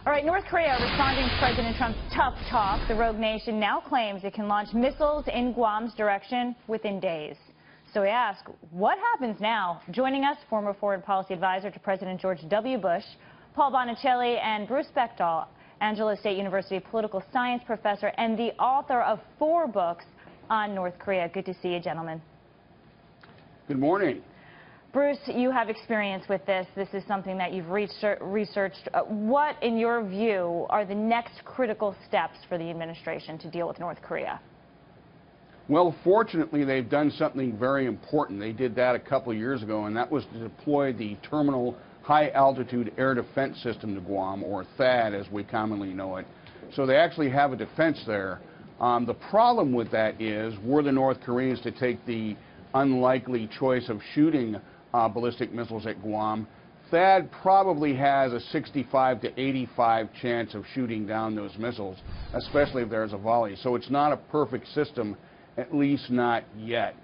All right, North Korea responding to President Trump's tough talk. The rogue nation now claims it can launch missiles in Guam's direction within days. So we ask, what happens now? Joining us, former foreign policy advisor to President George W. Bush, Paul Bonicelli, and Bruce Bechtol, Angelo State University Political Science Professor and the author of 4 books on North Korea. Good to see you, gentlemen. Good morning. Bruce, you have experience with this. This is something that you've researched. What, in your view, are the next critical steps for the administration to deal with North Korea? Well, fortunately, they've done something very important. They did that a couple of years ago, and that was to deploy the Terminal High Altitude Air Defense System to Guam, or THAAD as we commonly know it. So they actually have a defense there. The problem with that is, were the North Koreans to take the unlikely choice of shooting ballistic missiles at Guam, THAAD probably has a 65 to 85 chance of shooting down those missiles, especially if there's a volley. So it's not a perfect system, at least not yet.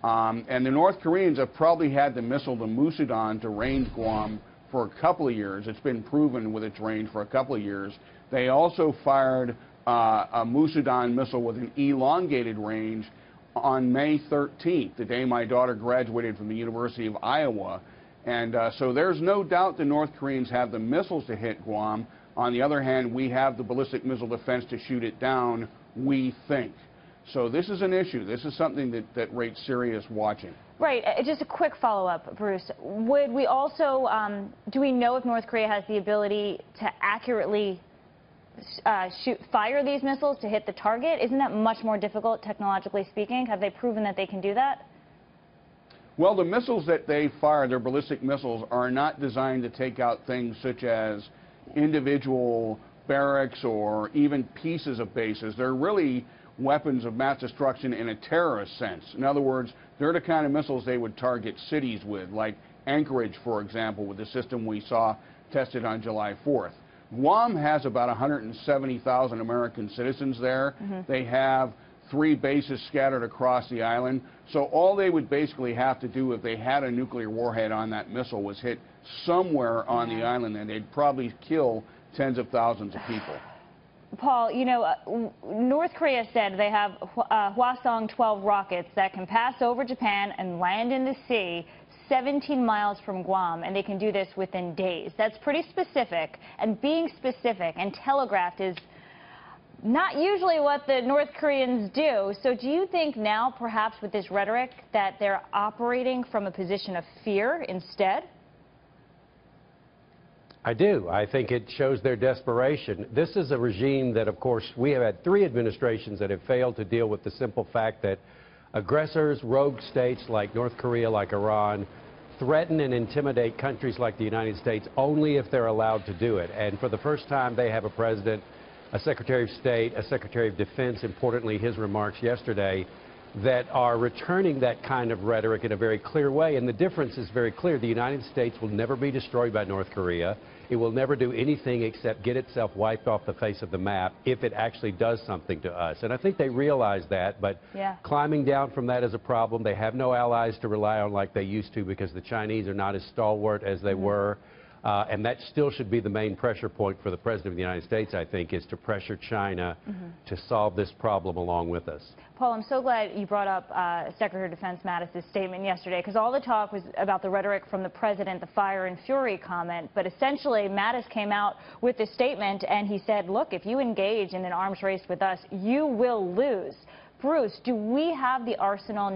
And the North Koreans have probably had the missile, the Musudan, to range Guam for a couple of years. It's been proven with its range for a couple of years. They also fired a Musudan missile with an elongated range on May 13th, the day my daughter graduated from the University of Iowa. And so there's no doubt the North Koreans have the missiles to hit Guam. On the other hand, we have the ballistic missile defense to shoot it down, we think. So this is an issue. This is something that rates serious watching. Right. Just a quick follow-up, Bruce. Would we also, do we know if North Korea has the ability to accurately fire these missiles to hit the target? Isn't that much more difficult, technologically speaking? Have they proven that they can do that? Well, the missiles that they fire, their ballistic missiles, are not designed to take out things such as individual barracks or even pieces of bases. They're really weapons of mass destruction in a terrorist sense. In other words, they're the kind of missiles they would target cities with, like Anchorage, for example, with the system we saw tested on July 4th. Guam has about 170,000 American citizens there. They have 3 bases scattered across the island. So all they would basically have to do if they had a nuclear warhead on that missile was hit somewhere on the island, and they'd probably kill tens of thousands of people. Paul, you know, North Korea said they have Hwasong-12 rockets that can pass over Japan and land in the sea 17 miles from Guam, and they can do this within days. That's pretty specific, and being specific and telegraphed is not usually what the North Koreans do. So do you think now, perhaps with this rhetoric, that they're operating from a position of fear instead? I do. I think it shows their desperation. This is a regime that, of course, we have had 3 administrations that have failed to deal with the simple fact that aggressors, rogue states like North Korea, like Iran, threaten and intimidate countries like the United States only if they're allowed to do it. And for the first time, they have a president, a Secretary of State, a Secretary of Defense, importantly his remarks yesterday, that are returning that kind of rhetoric in a very clear way. And the difference is very clear. The United States will never be destroyed by North Korea. It will never do anything except get itself wiped off the face of the map if it actually does something to us. And I think they realize that, but climbing down from that is a problem. They have no allies to rely on like they used to because the Chinese are not as stalwart as they were. And that still should be the main pressure point for the President of the United States, I think, is to pressure China to solve this problem along with us. Paul, I'm so glad you brought up Secretary of Defense Mattis's statement yesterday, because all the talk was about the rhetoric from the President, the fire and fury comment, but essentially Mattis came out with this statement and he said, look, if you engage in an arms race with us, you will lose. Bruce, do we have the arsenal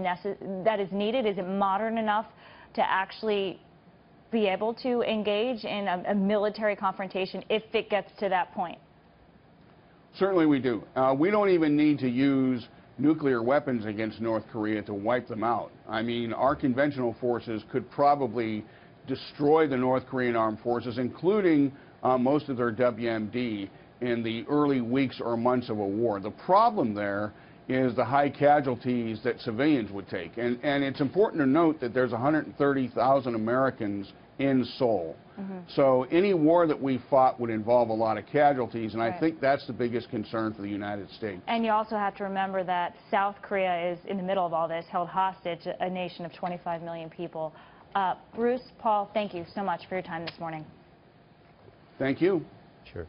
that is needed? Is it modern enough to actually be able to engage in a military confrontation if it gets to that point? Certainly we do. We don't even need to use nuclear weapons against North Korea to wipe them out. I mean, our conventional forces could probably destroy the North Korean armed forces, including most of their WMD, in the early weeks or months of a war. The problem there is the high casualties that civilians would take. And it's important to note that there's 130,000 Americans in Seoul. So any war that we fought would involve a lot of casualties, and I think that's the biggest concern for the United States. And you also have to remember that South Korea is in the middle of all this, held hostage, a nation of 25 million people. Bruce, Paul, thank you so much for your time this morning. Thank you. Sure.